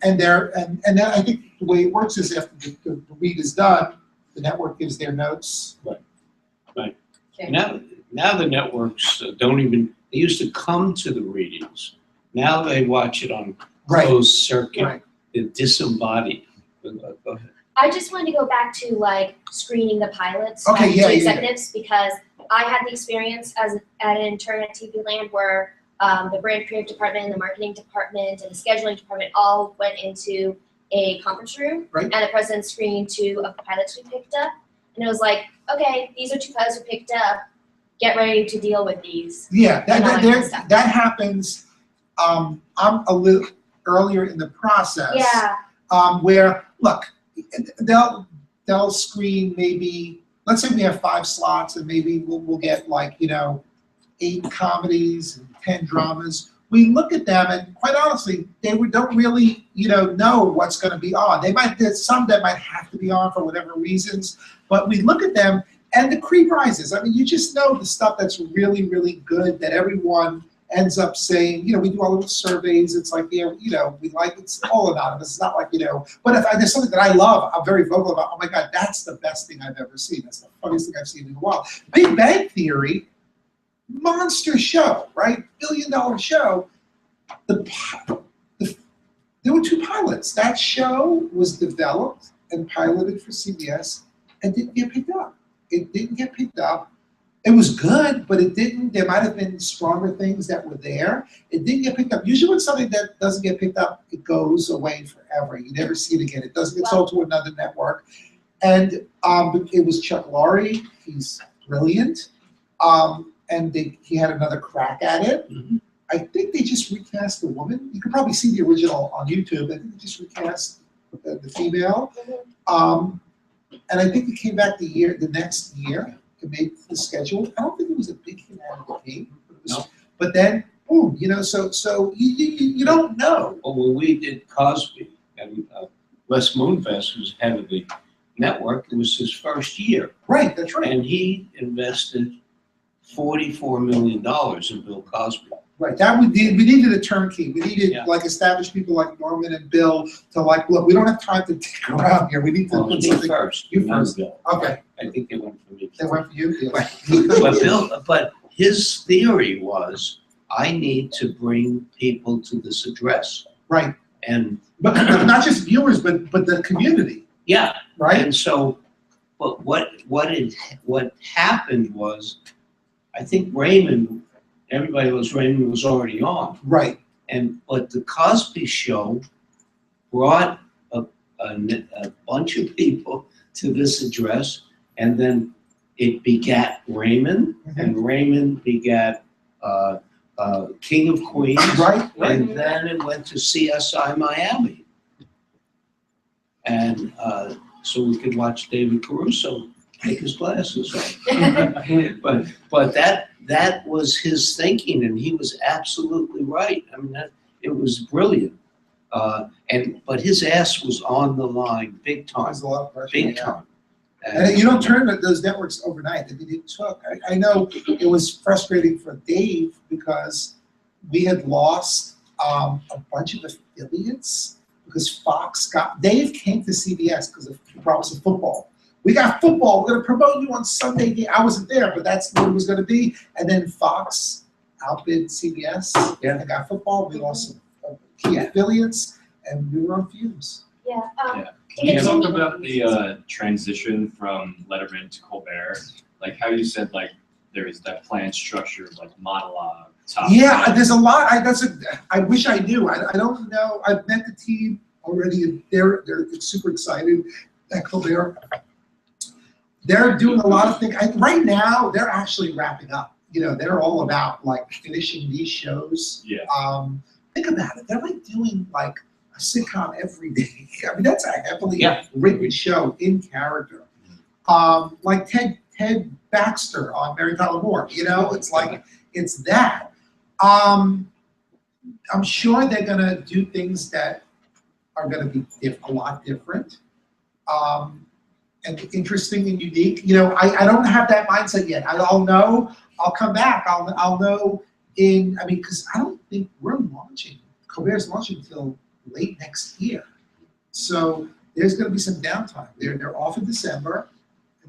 And then I think the way it works is after the read is done, the network gives their notes. Right. Okay. Now the networks don't even. They used to come to the readings. Now they watch it on closed circuit. Right. They're disembodied. Go ahead. I just wanted to go back to screening the pilots Okay, to executives because I had the experience as an intern at TV Land where the brand creative department and the marketing department and the scheduling department all went into a conference room, Right. and the president screened 2 of the pilots we picked up, and it was like, okay, these are 2 pilots we picked up. Get ready to deal with these. Yeah, that happens. I'm a little earlier in the process. Yeah. Where look, they'll screen maybe. Let's say we have 5 slots, and maybe we'll get 8 comedies and 10 dramas. We look at them, and quite honestly, they don't really know what's going to be on. There's some that might have to be on for whatever reasons, but we look at them, and the creep rises. I mean, you just know the stuff that's really, really good that everyone ends up saying, we do our little surveys. It's like, we like, it's all anonymous. It's not like, but if there's something that I love, I'm very vocal about, oh my God, that's the best thing I've ever seen. That's the funniest thing I've seen in a while. Big Bang Theory, monster show, right? $1 billion show. There were 2 pilots. That show was developed and piloted for CBS and didn't get picked up. It didn't get picked up. It was good, but it didn't. There might have been stronger things that were there. It didn't get picked up. Usually when something that doesn't get picked up, it goes away forever. You never see it again. It doesn't get sold to another network. And it was Chuck Lorre. He's brilliant. And he had another crack at it. Mhm. I think they just recast the woman. You can probably see the original on YouTube. I think they just recast the female. And I think it came back the next year to make the schedule. I don't think it was a big hit out of the gate. But then, boom, so you don't know. Well, when we did Cosby, and Les Moonves was head of the network, it was his first year. Right, that's right. And he invested $44 million in Bill Cosby. Right, that we needed a turnkey. We needed Yeah. established people like Norman and Bill to look, we don't have time to dick around here. We need to Well, put me something. first. You not first. Bill. Okay, I think they went for me. they went for you? But his theory was, I need to bring people to this address. Right, And but not just viewers, but the community, yeah, right? and so, but what happened was, I think Raymond, everybody knows Raymond was already on. Right, But the Cosby Show brought a bunch of people to this address, and then it begat Raymond, and Raymond begat King of Queens, right. and then it went to CSI Miami, and so we could watch David Caruso take his glasses off. But that was his thinking, and he was absolutely right. I mean, it was brilliant. But his ass was on the line, big time, There's a lot of pressure. big yeah. time. And you don't turn those networks overnight. It took. I know it was frustrating for Dave because we had lost a bunch of affiliates because Dave came to CBS because of the promise of football. We got football. We're going to promote you on Sunday. I wasn't there, but that's what it was going to be. And then Fox outbid CBS. Yeah. And got football. We lost some key affiliates, and we were on fumes. Yeah. Can you talk about the transition from Letterman to Colbert? Like how you said, like there is that planned structure of like monologue, top. Yeah, there's a lot. I wish I knew. I don't know. I've met the team already, and they're super excited at Colbert. They're doing a lot of things. Right now, they're actually wrapping up. They're all about like finishing these shows. Yeah. Think about it. They're like doing like a sitcom every day. I mean, that's a heavily Yeah. written show in character. Like Ted Baxter on Mary Tyler Moore. It's like it's that. I'm sure they're gonna do things that are gonna be a lot different. And interesting and unique. I don't have that mindset yet. I'll know. I'll come back. I'll know because I don't think we're launching. Colbert's launching until late next year. So there's going to be some downtime. They're off in December.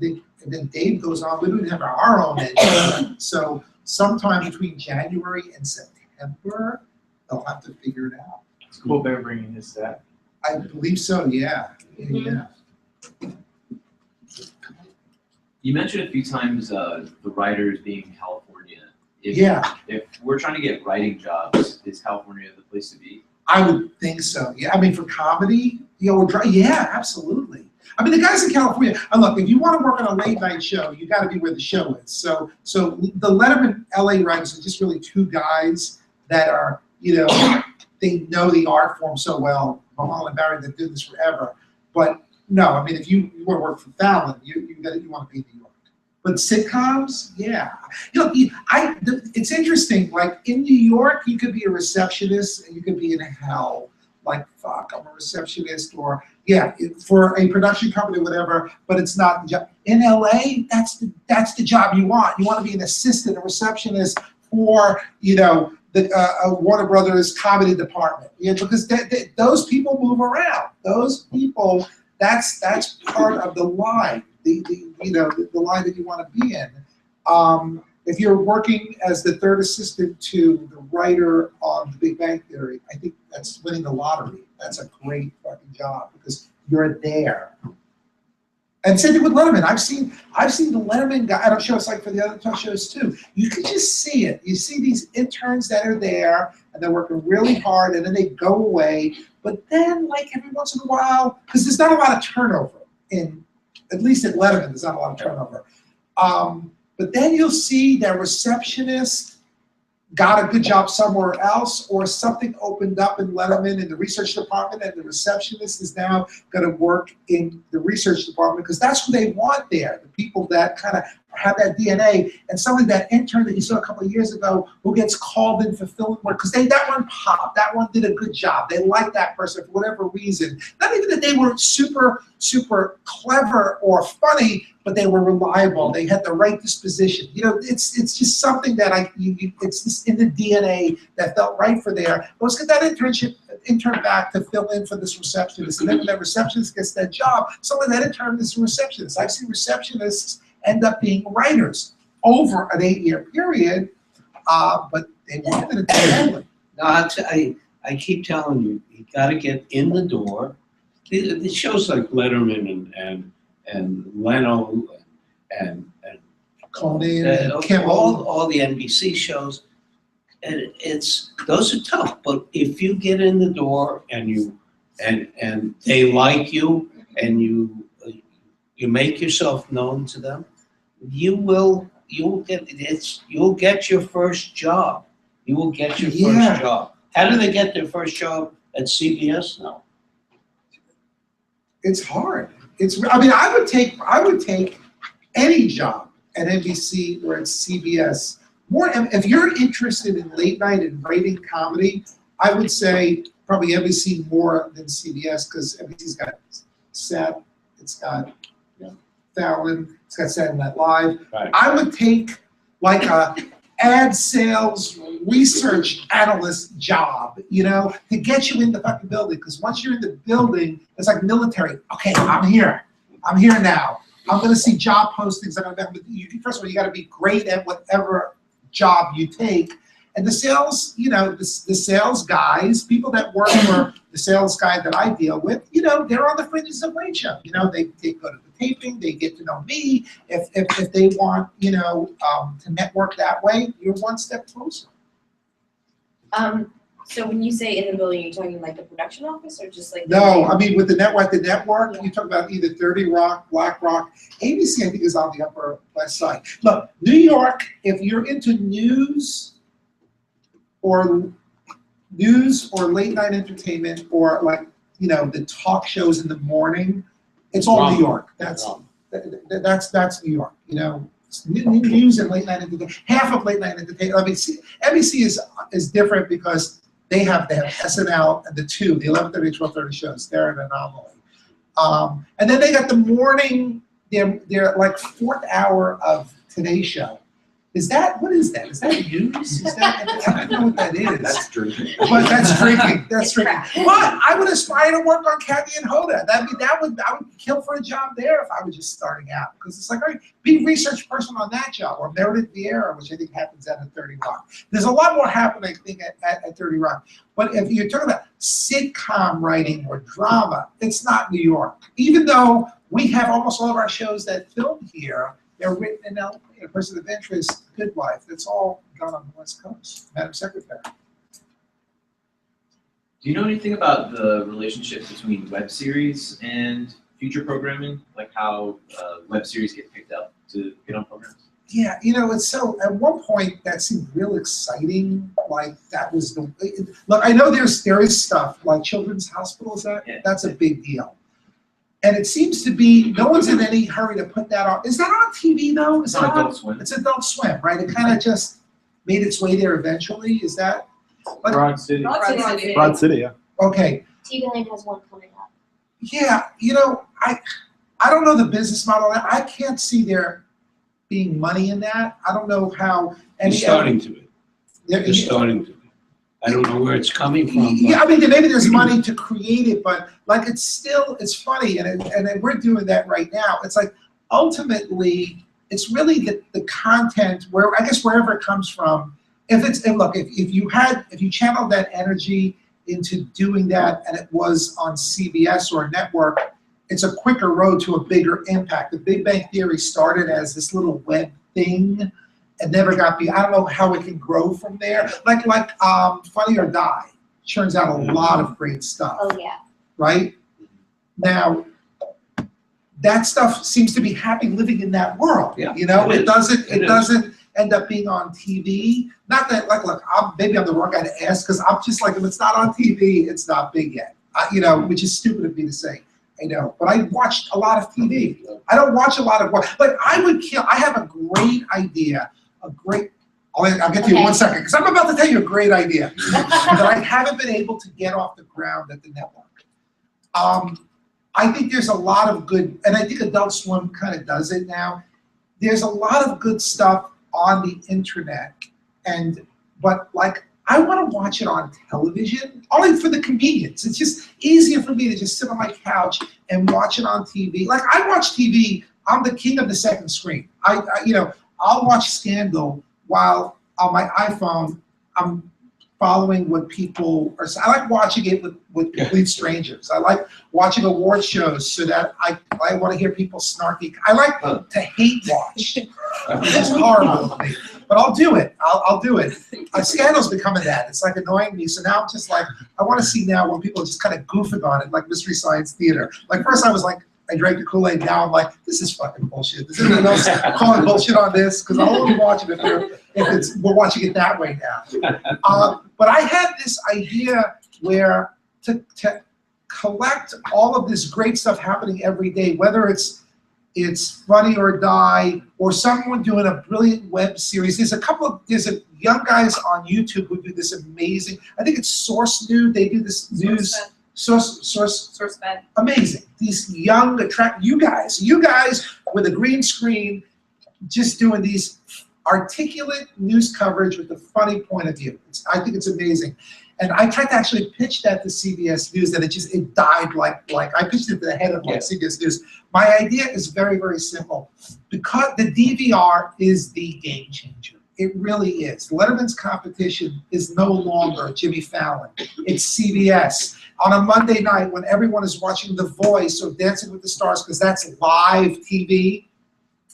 And then Dave goes on. We don't have our own engine. So sometime between January and September, they'll have to figure it out. Is Colbert bringing his staff? I believe so. Yeah. Yeah. You mentioned a few times the writers being in California. If we're trying to get writing jobs, is California the place to be? I would think so. Yeah. I mean, for comedy, yeah, absolutely. I mean, the guys in California, look, if you want to work on a late night show, you got to be where the show is. So the Letterman LA writers are just really two guys that are, they know the art form so well. Mahal and Barry that did this forever. But no, I mean, if you want to work for Fallon, you want to be in New York. But sitcoms, yeah. It's interesting. Like in New York, you could be a receptionist and you could be in hell. Like, fuck, I'm a receptionist, or for a production company, whatever. But it's not the job. In LA, that's the job you want. You want to be an assistant, a receptionist for the Warner Brothers comedy department. Yeah, because those people move around. Those people, that's part of the line. The line that you want to be in. If you're working as the third assistant to the writer on The Big Bang Theory, I think that's winning the lottery. That's a great fucking job because you're there. And same thing with Letterman. I've seen the Letterman guy. I don't show it's like for the other talk shows too. You can just see it. You see these interns that are there and they're working really hard, and then they go away. But then, like every once in a while, because there's not a lot of turnover at least at Letterman, there's not a lot of turnover. But then you'll see that receptionist got a good job somewhere else, or something opened up in Letterman in the research department, and the receptionist is now going to work in the research department because that's who they want there, the people that kind of have that DNA. And something that intern that you saw a couple of years ago who gets called in for film work because that one popped, that one did a good job. They liked that person for whatever reason. Not even that they were super, super clever or funny, but they were reliable. They had the right disposition. You know, it's just something that it's just in the DNA that felt right for there. Let's get that intern back to fill in for this receptionist. And then when that receptionist gets that job, someone that intern is a receptionist. I've seen receptionists end up being writers over an 8-year period, but they wanted it to No, I keep telling you, you got to get in the door. The shows like Letterman and Leno and Conan and Kimmel. all the NBC shows, and those are tough. But if you get in the door and they like you and you make yourself known to them, you'll get your first job. You will get your first job. How do they get their first job at CBS now? It's hard. I would take any job at NBC or at CBS. If you're interested in late night and writing comedy, I would say probably NBC more than CBS because NBC's got Seth, it's got Fallon, it's got Saturday Night Live. Right. I would take like a ad sales research analyst job, to get you in the fucking building. Because once you're in the building, it's like military. Okay, I'm here now. I'm going to see job postings. First of all, you got to be great at whatever job you take. And the sales, the sales guys, people that work for the sales guy that I deal with, they're on the fringes of late show. They go to the taping, they get to know me. If they want, to network that way, you're one step closer. So when you say in the building, you're talking like the production office or just like? No, I mean with the network, you talk about either 30 Rock, Black Rock. ABC, I think, is on the Upper West Side. Look, New York, if you're into news or late night entertainment or the talk shows in the morning, it's all New York. That's New York. News and late night entertainment. Half of late night entertainment. I mean, NBC is different because they have SNL and the 11:30, 12:30 shows. They're an anomaly. And then they got the morning. They're like fourth hour of Today Show. What is that? Is that news? I don't know what that is. That's drinking. But that's drinking. That's drinking. But I would aspire to work on Kathy and Hoda. I would kill for a job there if I was just starting out. Because it's like, all right, be a research person on that job, or Meredith Vieira, which I think happens at 30 Rock. There's a lot more happening, I think, at 30 Rock. But if you're talking about sitcom writing or drama, it's not New York. Even though we have almost all of our shows that film here, they're written in LA. A Person of Interest, Good Wife. That's all done on the West Coast. Madam Secretary. Do you know anything about the relationship between web series and future programming? Like how web series get picked up to get on programs? Yeah, it's so, at one point that seemed real exciting. Like that was look, I know there is stuff like Children's Hospitals, that's a big deal. And it seems to be, no one's in any hurry to put that on. Is that on TV though? It's on Adult Swim. It's Adult Swim, right? It kind of just made its way there eventually. Is that? Broad City. Broad City, yeah. Okay. TV Land has one coming up. Yeah, I don't know the business model. I can't see there being money in that. I don't know how. They're starting to be. I don't know where it's coming from. Yeah, I mean, maybe there's money to create it, but like it's funny, and we're doing that right now. It's like ultimately, it's really the content where I guess wherever it comes from. If you channeled that energy into doing that, and it was on CBS or a network, it's a quicker road to a bigger impact. The Big Bang Theory started as this little web thing and never got I don't know how it can grow from there. Like Funny or Die churns out a lot of great stuff. Oh, yeah. Right? Now, that stuff seems to be happy living in that world. Yeah, You know, it doesn't end up being on TV. Not that, look, maybe I'm the wrong guy to ask, because I'm just like, if it's not on TV, it's not big yet. Which is stupid of me to say. I know, but I watched a lot of TV. I don't watch a lot of, I have a great idea, I'll get to you in 1 second, because I'm about to tell you a great idea that I haven't been able to get off the ground at the network. I think there's a lot of good, and I think Adult Swim kind of does it now. There's a lot of good stuff on the internet, but I want to watch it on television, only for the convenience. It's just easier for me to just sit on my couch and watch it on TV. Like, I watch TV, I'm the king of the second screen. I'll watch Scandal while on my iPhone I'm following what people are saying. I like watching it with complete strangers. I like watching award shows so that I want to hear people snarky. I like to hate watch. It's horrible to me. But I'll do it. I'll do it. Scandal's becoming that. It's like annoying me. So now I'm just like, I want to see now when people are just kind of goofing on it, like Mystery Science Theater. Like, first I was like, I drank the Kool-Aid. Now I'm like, this is fucking bullshit. Does anyone else call it bullshit on this? Because I'll only watch it if we're watching it that way now. But I had this idea where to collect all of this great stuff happening every day, whether it's Funny or Die, or someone doing a brilliant web series. There's a young guys on YouTube who do this amazing, I think it's Source News, they do this news. SourceFed. Amazing. These young, you guys with a green screen, just doing these articulate news coverage with a funny point of view. I think it's amazing. And I tried to actually pitch that to CBS News, and it died like I pitched it to the head of CBS News. My idea is very, very simple. Because the DVR is the game changer. It really is. Letterman's competition is no longer Jimmy Fallon. It's CBS. On a Monday night when everyone is watching The Voice or Dancing with the Stars, because that's live TV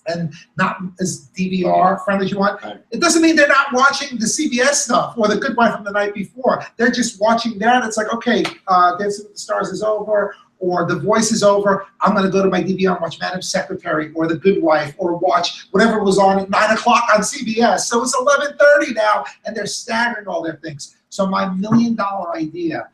and not as DVR friendly as you want, it doesn't mean they're not watching the CBS stuff or The Good Wife from the night before. They're just watching that. It's like, okay, Dancing with the Stars is over, or The Voice is over. I'm going to go to my DVR and watch Madam Secretary or The Good Wife, or watch whatever was on at 9 o'clock on CBS. So it's 11:30 now, and they're staggering all their things. So my $1 million idea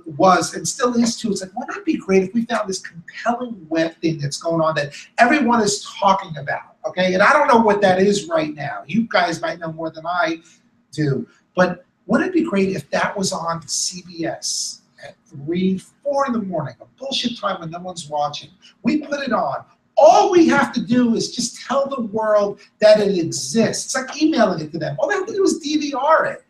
was and still is too. It's like, wouldn't it be great if we found this compelling web thing that's going on that everyone is talking about, okay? And I don't know what that is right now. You guys might know more than I do. But wouldn't it be great if that was on CBS at 3, 4 in the morning, a bullshit time when no one's watching? We put it on. All we have to do is just tell the world that it exists. It's like emailing it to them. All they have to do is DVR it,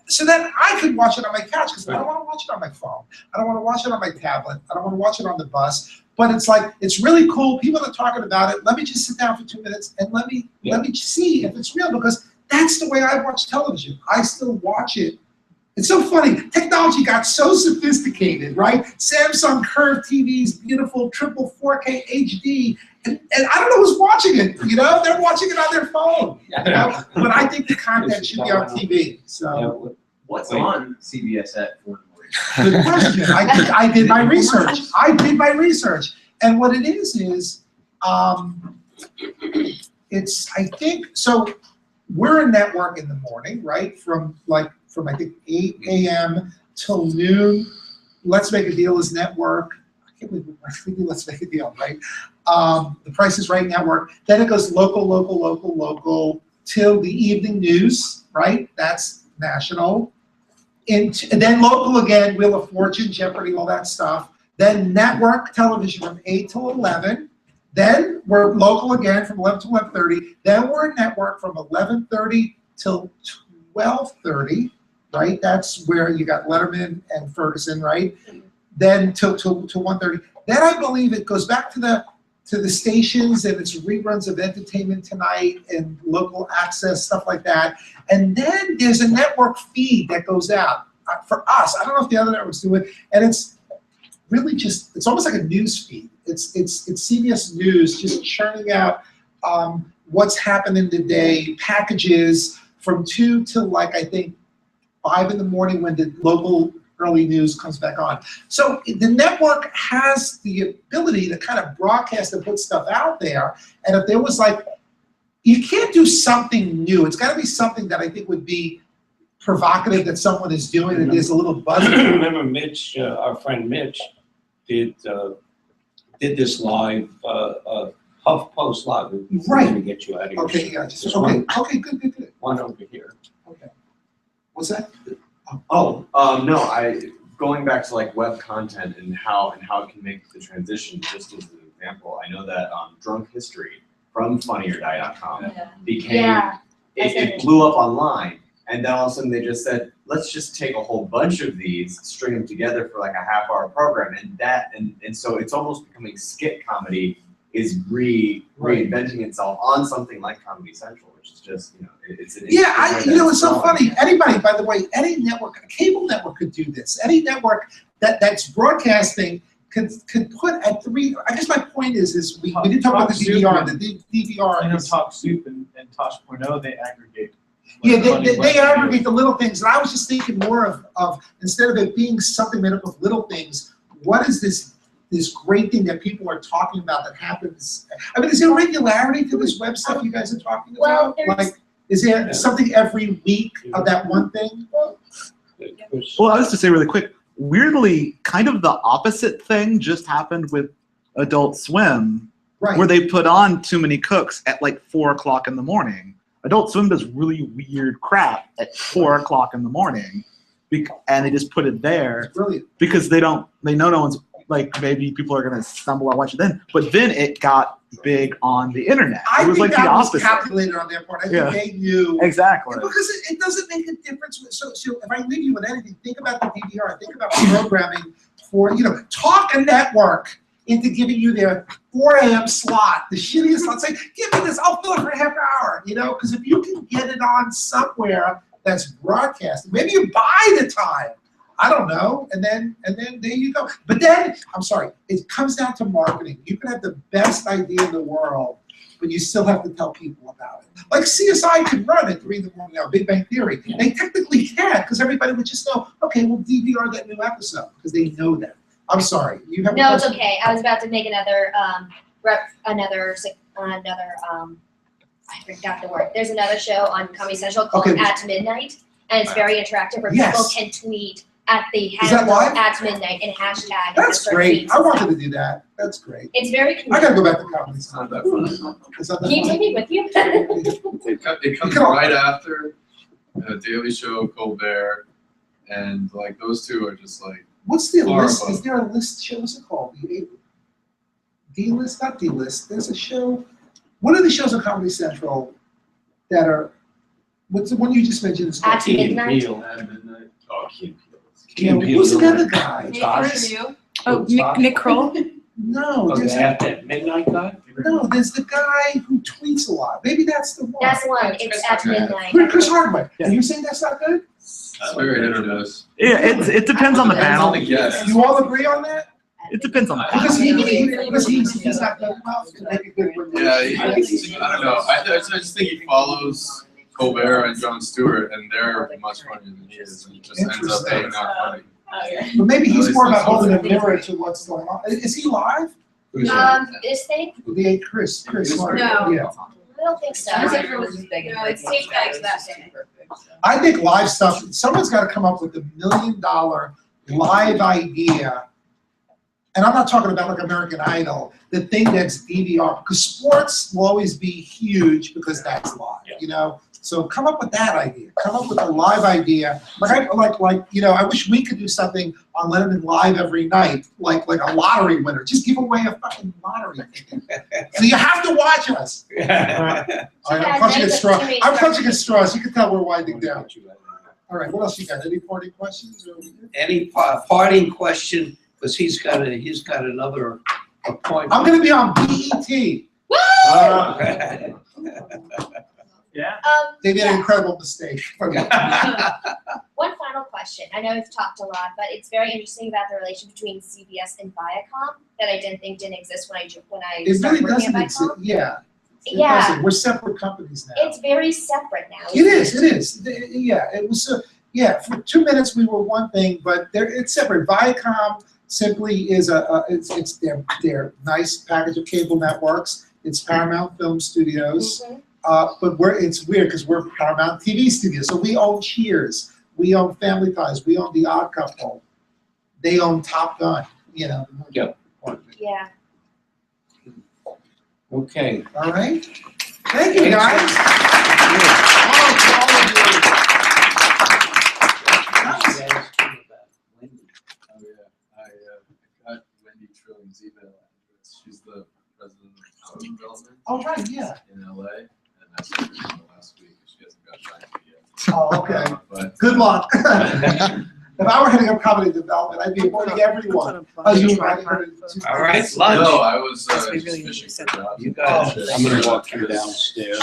so that I could watch it on my couch, because I don't want to watch it on my phone. I don't want to watch it on my tablet. I don't want to watch it on the bus. But it's like, it's really cool. People are talking about it. Let me just sit down for 2 minutes and let me see if it's real, because that's the way I watch television. I still watch it. It's so funny. Technology got so sophisticated, right? Samsung Curve TVs, beautiful triple 4K HD, and I don't know who's watching it. They're watching it on their phone. But I think the content should be on TV. So what's on CBS at 4 in the morning? good question. I did my research. And what it is it's, I think, so we're a network in the morning, right? From I think 8 a.m. till noon. Let's Make a Deal is network. I can't believe we do Let's Make a Deal, right? The Price is Right network. Then it goes local till the evening news, right? That's national. And then local again, Wheel of Fortune, Jeopardy, all that stuff. Then network television from 8 till 11. Then we're local again from 11 to 11:30. Then we're network from 11:30 till 12:30. right? That's where you got Letterman and Ferguson, right? Then till 1:30. Then I believe it goes back to the stations and it's reruns of Entertainment Tonight and local access, stuff like that. And then there's a network feed that goes out for us. I don't know if the other networks do it, and it's really just, it's almost like a news feed. It's CBS News just churning out what's happened in the day, packages from 2 to like I think 5 in the morning when the local early news comes back on. So the network has the ability to kind of broadcast and put stuff out there. And if there was like, you can't do something new. It's got to be something that I think would be provocative that someone is doing and there's a little buzz. Remember Mitch, our friend Mitch, did this live, HuffPost Live. Right. To get you out of here. Okay, yeah, There's okay, good. one over here. Okay. What's that? No, going back to like web content and how it can make the transition, just as an example, I know that Drunk History from FunnyOrDie.com became, Yeah. it blew up online, and then all of a sudden they just said, let's just take a whole bunch of these, string them together for like a half-hour program, and so it's almost becoming skit comedy is reinventing itself on something like Comedy Central, which is just, it's an it's so funny. Anybody, by the way, any network, a cable network could do this. Any network that's broadcasting could put at 3. I guess my point is we didn't talk about the DVR. The DVR. Talk Soup and Tosh.0, they aggregate. Yeah, they aggregate the little things, and I was just thinking more of instead of it being something made up of little things, what is this great thing that people are talking about that happens? I mean, is there regularity to this web stuff you guys are talking about? Like, is there something every week of that one thing? Well, I was to say really quick, weirdly, kind of the opposite thing just happened with Adult Swim, where they put on Too Many Cooks at like 4 o'clock in the morning. Adult Swim does really weird crap at 4 o'clock in the morning, and they just put it there because they know no one's, like, maybe people are gonna stumble and watch it then. But then it got big on the internet. It was like the opposite. Was calculated on their part. I think they knew exactly because it doesn't make a difference. So if I leave you with anything, think about the DVR. Think about programming for talk a network into giving you their 4 a.m. slot, the shittiest slot. Say, give me this. I'll fill it for a half hour. Because if you can get it on somewhere that's broadcasting, maybe you buy the time. I don't know, and then there you go. But then, I'm sorry, it comes down to marketing. You can have the best idea in the world, but you still have to tell people about it. Like CSI can run at 3 in the morning now, Big Bang Theory. They technically can, because everybody would just know, okay, we'll DVR that new episode, because they know that. I'm sorry. You have No, it's okay. I was about to make another I forgot the word. There's another show on Comedy Central called At Midnight, and it's very interactive where people can tweet at the handle at midnight and hashtag. That's great. I wanted to do that. That's great. It's very I gotta go back to Comedy Central. Can you take me with you? It comes right after Daily Show, Colbert, and like those two are just like. What's the list? Is there a list show? What's it called? D-list? Not D-list. There's a show. What are the shows on Comedy Central that are? What's the one you just mentioned? It's called At Midnight. At Midnight. Oh, Who's the other guy? Nick Kroll? No, there's That midnight guy? no. There's the guy who tweets a lot. Maybe that's the one. That's the one. It's At Midnight. Chris Hardwick. And you're saying that's not good? It's very hit or miss. Yeah, it depends on the panel. You all agree on that? It depends on the panel. Because he's not good enough to make a good one. Yeah, I don't know. I just think he follows Colbert and Jon Stewart, and they're much funnier than he is, and just ends up being not funny. But maybe he's more about holding a mirror to what's going on. Is he live? This thing? The Chris. No. Yeah. I don't think so. No, it's tape bags that day. I think live stuff, someone's got to come up with $1 million live idea. And I'm not talking about like American Idol, the thing that's DVR, because sports will always be huge because that's live, So come up with that idea. Come up with a live idea. I wish we could do something on Letterman Live every night, like a lottery winner. Just give away a fucking lottery ticket. So you have to watch us. All right, I'm clutching at straws. You can tell we're winding down. All right, what else you got? Any party questions? Or- Any parting question, because he's got another appointment. I'm gonna be on BET. Yeah? They made an incredible mistake. One final question. I know we've talked a lot, but it's very interesting about the relation between CBS and Viacom that I didn't think didn't exist when I It started really working doesn't at exist, Viacom. yeah. It Yeah, doesn't. We're separate companies now. it's very separate now. It is. Yeah, it was, yeah, for 2 minutes we were one thing, but it's separate. Viacom simply is it's their nice package of cable networks. It's Paramount Film Studios. Mhm. But it's weird because we're Paramount TV Studios. So we own Cheers. We own Family Ties. We own The Odd Couple. They own Top Gun, you know. Yep. Yeah. Okay. All right? Thank you, guys. Oh, yeah, I got Wendy Trilling's email address. She's the president of Housing Development Oh, right, yeah. in LA, and I sent her an email last week, she hasn't got back to me yet. Oh, okay. But Good luck. If I were heading up comedy development, I'd be avoiding everyone. Oh, you invited her to. All right, lunch. no, I was Must be just really fishing interesting. for jobs. You guys, Oh. I'm gonna walk you downstairs.